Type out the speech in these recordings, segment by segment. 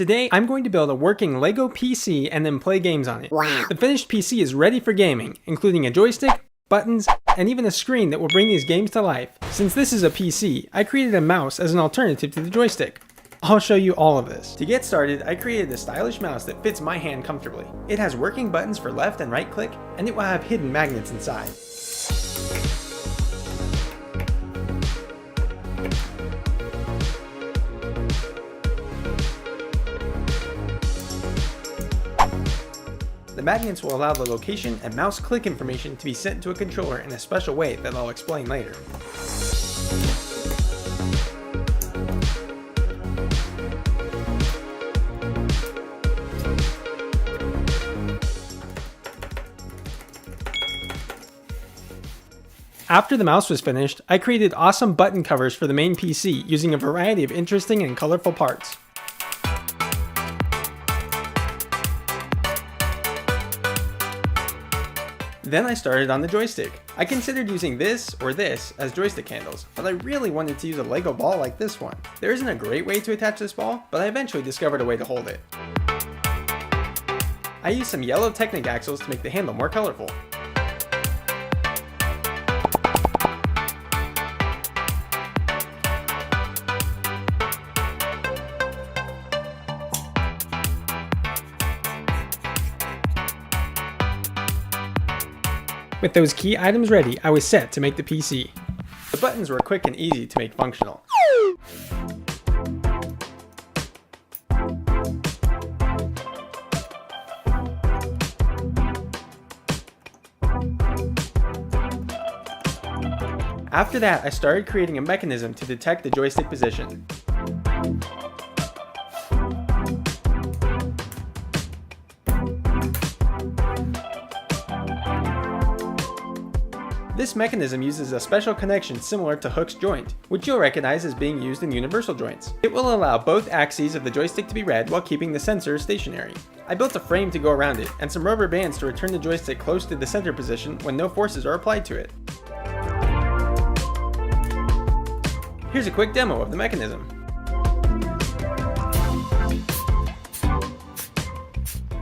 Today, I'm going to build a working LEGO PC and then play games on it. Wow. The finished PC is ready for gaming, including a joystick, buttons, and even a screen that will bring these games to life. Since this is a PC, I created a mouse as an alternative to the joystick. I'll show you all of this. To get started, I created a stylish mouse that fits my hand comfortably. It has working buttons for left and right click, and it will have hidden magnets inside. The magnets will allow the location and mouse click information to be sent to a controller in a special way that I'll explain later. After the mouse was finished, I created awesome button covers for the main PC using a variety of interesting and colorful parts. Then I started on the joystick. I considered using this or this as joystick handles, but I really wanted to use a LEGO ball like this one. There isn't a great way to attach this ball, but I eventually discovered a way to hold it. I used some yellow Technic axles to make the handle more colorful. With those key items ready, I was set to make the PC. The buttons were quick and easy to make functional. After that, I started creating a mechanism to detect the joystick position. This mechanism uses a special connection similar to Hook's joint, which you'll recognize as being used in universal joints. It will allow both axes of the joystick to be read while keeping the sensor stationary. I built a frame to go around it, and some rubber bands to return the joystick close to the center position when no forces are applied to it. Here's a quick demo of the mechanism.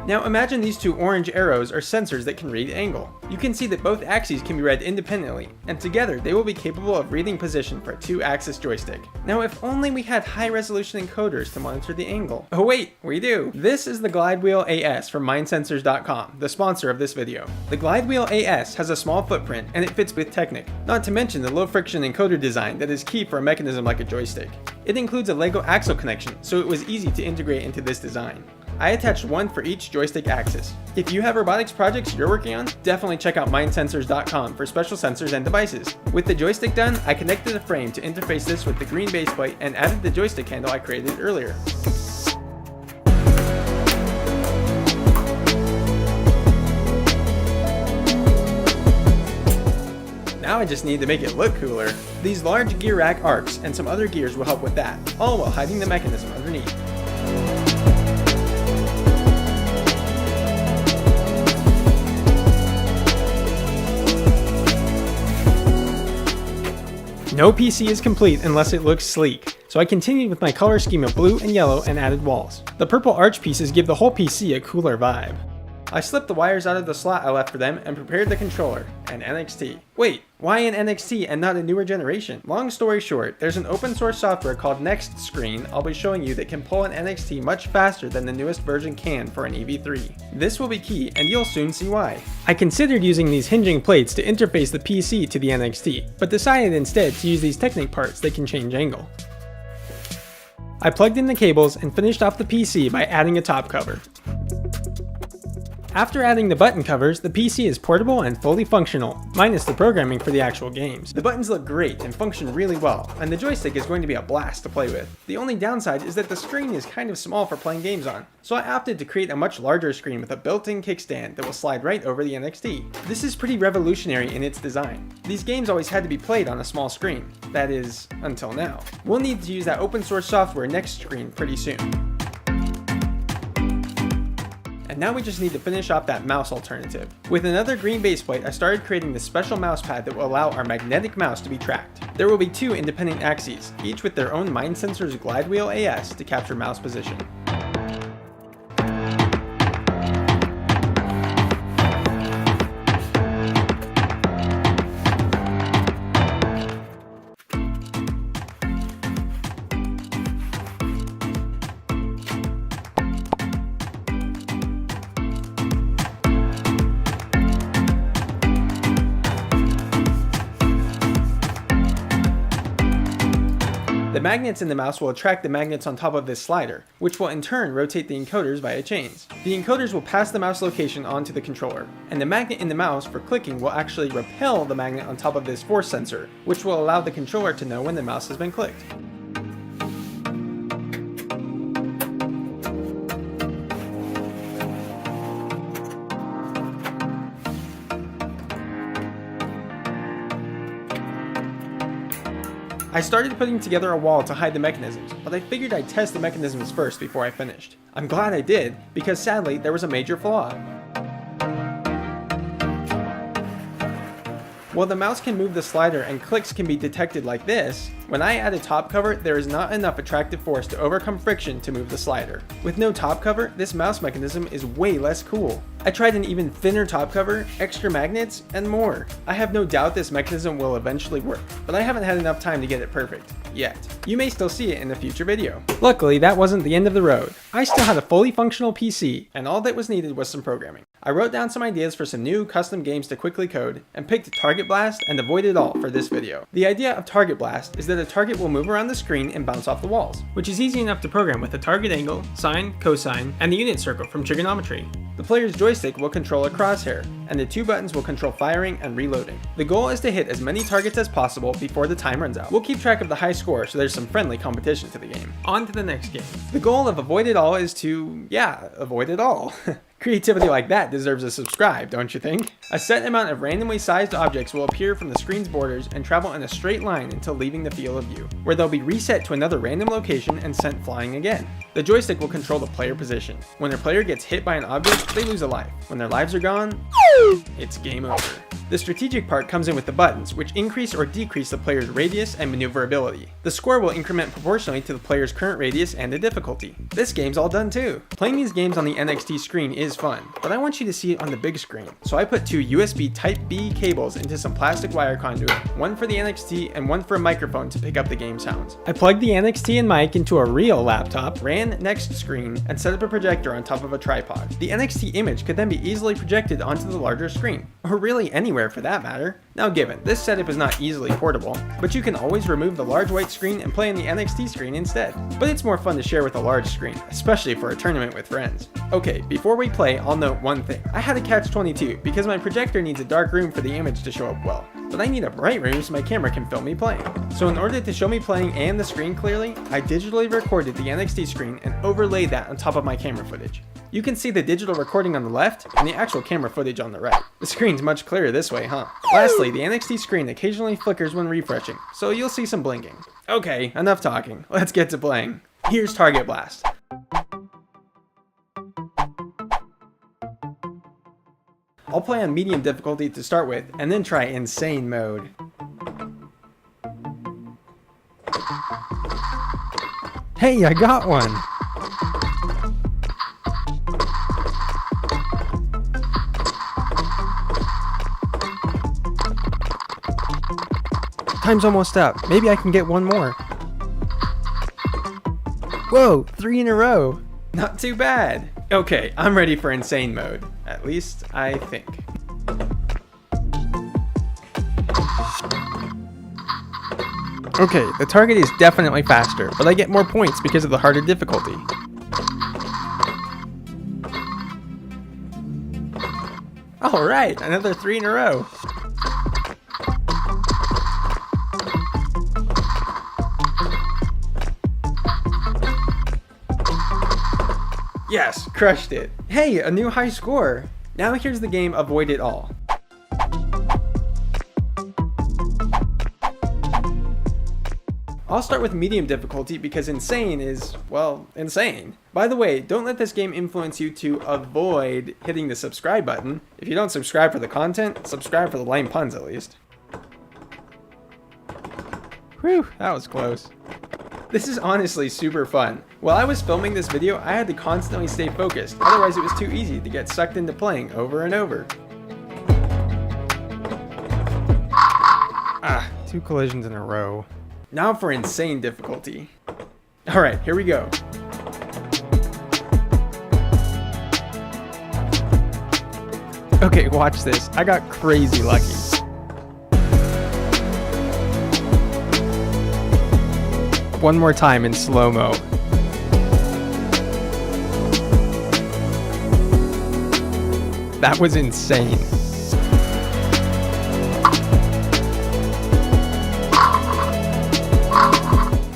Now imagine these two orange arrows are sensors that can read angle. You can see that both axes can be read independently, and together they will be capable of reading position for a 2-axis joystick. Now if only we had high-resolution encoders to monitor the angle. Oh wait, we do! This is the Glidewheel AS from MindSensors.com, the sponsor of this video. The Glidewheel AS has a small footprint, and it fits with Technic, not to mention the low-friction encoder design that is key for a mechanism like a joystick. It includes a LEGO axle connection, so it was easy to integrate into this design. I attached one for each joystick axis. If you have robotics projects you're working on, definitely check out MindSensors.com for special sensors and devices. With the joystick done, I connected a frame to interface this with the green base plate and added the joystick handle I created earlier. Now I just need to make it look cooler. These large gear rack arcs and some other gears will help with that, all while hiding the mechanism underneath. No PC is complete unless it looks sleek, so I continued with my color scheme of blue and yellow and added walls. The purple arch pieces give the whole PC a cooler vibe. I slipped the wires out of the slot I left for them and prepared the controller, an NXT. Wait, why an NXT and not a newer generation? Long story short, there's an open source software called NextScreen I'll be showing you that can pull an NXT much faster than the newest version can for an EV3. This will be key, and you'll soon see why. I considered using these hinging plates to interface the PC to the NXT, but decided instead to use these Technic parts that can change angle. I plugged in the cables and finished off the PC by adding a top cover. After adding the button covers, the PC is portable and fully functional, minus the programming for the actual games. The buttons look great and function really well, and the joystick is going to be a blast to play with. The only downside is that the screen is kind of small for playing games on, so I opted to create a much larger screen with a built-in kickstand that will slide right over the NXT. This is pretty revolutionary in its design. These games always had to be played on a small screen. That is, until now. We'll need to use that open source software NextScreen pretty soon. And now we just need to finish off that mouse alternative. With another green base plate, I started creating this special mouse pad that will allow our magnetic mouse to be tracked. There will be 2 independent axes, each with their own MindSensors Glidewheel AS to capture mouse position. magnets in the mouse will attract the magnets on top of this slider, which will in turn rotate the encoders via chains. The encoders will pass the mouse location onto the controller, and the magnet in the mouse for clicking will actually repel the magnet on top of this force sensor, which will allow the controller to know when the mouse has been clicked. I started putting together a wall to hide the mechanisms, but I figured I'd test the mechanisms first before I finished. I'm glad I did, because sadly there was a major flaw. While the mouse can move the slider and clicks can be detected like this, when I add a top cover, there is not enough attractive force to overcome friction to move the slider. With no top cover, this mouse mechanism is way less cool. I tried an even thinner top cover, extra magnets, and more. I have no doubt this mechanism will eventually work, but I haven't had enough time to get it perfect. Yet. You may still see it in a future video. Luckily, that wasn't the end of the road. I still had a fully functional PC, and all that was needed was some programming. I wrote down some ideas for some new custom games to quickly code, and picked Target Blast and Avoid It All for this video. The idea of Target Blast is that a target will move around the screen and bounce off the walls, which is easy enough to program with a target angle, sine, cosine, and the unit circle from trigonometry. The player's joystick will control a crosshair, and the two buttons will control firing and reloading. The goal is to hit as many targets as possible before the time runs out. We'll keep track of the high score so there's some friendly competition to the game. On to the next game. The goal of Avoid It All is to, avoid it all. Creativity like that deserves a subscribe, don't you think? A set amount of randomly sized objects will appear from the screen's borders and travel in a straight line until leaving the field of view, where they'll be reset to another random location and sent flying again. The joystick will control the player position. When their player gets hit by an object, they lose a life. When their lives are gone, it's game over. The strategic part comes in with the buttons, which increase or decrease the player's radius and maneuverability. The score will increment proportionally to the player's current radius and the difficulty. This game's all done too. Playing these games on the NXT screen is fun, but I want you to see it on the big screen. So I put two USB Type-B cables into some plastic wire conduit, one for the NXT and one for a microphone to pick up the game sounds. I plugged the NXT and mic into a real laptop, ran next screen, and set up a projector on top of a tripod. The NXT image could then be easily projected onto the larger screen, or really anywhere for that matter. Now given, this setup is not easily portable, but you can always remove the large white screen and play on the NXT screen instead. But it's more fun to share with a large screen, especially for a tournament with friends. Okay, before we play, I'll note one thing. I had a catch-22 because my projector needs a dark room for the image to show up well, but I need a bright room so my camera can film me playing. So in order to show me playing and the screen clearly, I digitally recorded the NXT screen and overlaid that on top of my camera footage. You can see the digital recording on the left and the actual camera footage on the right. The screen's much clearer this way, huh? Lastly, the NXT screen occasionally flickers when refreshing, so you'll see some blinking. Okay, enough talking. Let's get to playing. Here's Target Blast. I'll play on medium difficulty to start with, and then try insane mode. Hey, I got one! Time's almost up. Maybe I can get one more. Whoa, 3 in a row. Not too bad. Okay, I'm ready for insane mode. At least, I think. Okay, the target is definitely faster, but I get more points because of the harder difficulty. Alright, another 3 in a row. Yes, crushed it. Hey, a new high score. Now here's the game Avoid It All. I'll start with medium difficulty because insane is, well, insane. By the way, don't let this game influence you to avoid hitting the subscribe button. If you don't subscribe for the content, subscribe for the lame puns at least. Whew, that was close. This is honestly super fun. While I was filming this video, I had to constantly stay focused, otherwise it was too easy to get sucked into playing over and over. Ah, 2 collisions in a row. Now for insane difficulty. Alright, here we go. Okay, watch this. I got crazy lucky. one more time in slow-mo. That was insane.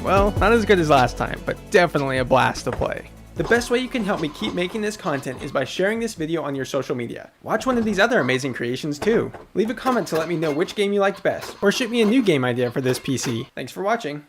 Well, not as good as last time, but definitely a blast to play. The best way you can help me keep making this content is by sharing this video on your social media. Watch one of these other amazing creations too. Leave a comment to let me know which game you liked best, or shoot me a new game idea for this PC. Thanks for watching.